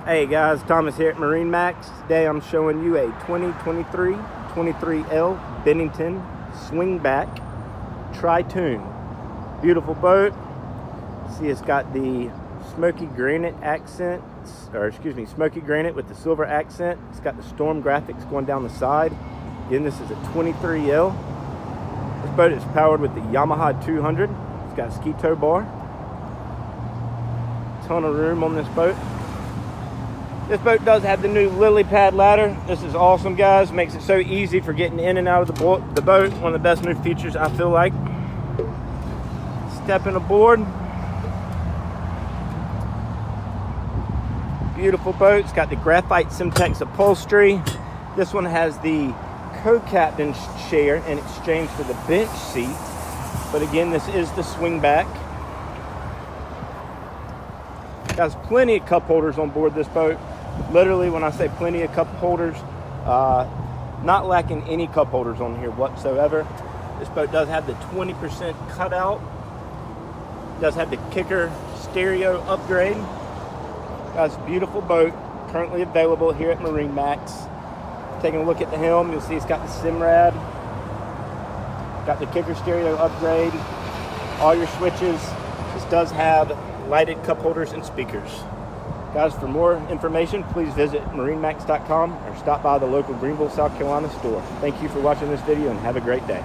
Hey guys, Thomas here at MarineMax. Today I'm showing you a 2023 23L Bennington swingback Pontoon. Beautiful boat. See, it's got the smoky granite accent, smoky granite with the silver accent. It's got the storm graphics going down the side. Again, this is a 23L. This boat is powered with the Yamaha 200. It's got a ski tow bar. Ton of room on this boat. This boat does have the new lily pad ladder. This is awesome, guys. Makes it so easy for getting in and out of the boat. One of the best new features, I feel like. Stepping aboard. Beautiful boat. It's got the graphite Simtex upholstery. This one has the co-captain's chair in exchange for the bench seat. But again, this is the swingback. Got plenty of cup holders on board this boat. Literally, when I say plenty of cup holders, not lacking any cup holders on here whatsoever. This boat does have the 20% cutout. Does have the kicker stereo upgrade. Guys, beautiful boat, currently available here at MarineMax. Taking a look at the helm, you'll see it's got the Simrad. Got the kicker stereo upgrade. All your switches. This does have lighted cup holders and speakers. Guys, for more information, please visit MarineMax.com or stop by the local Greenville, South Carolina store. Thank you for watching this video and have a great day.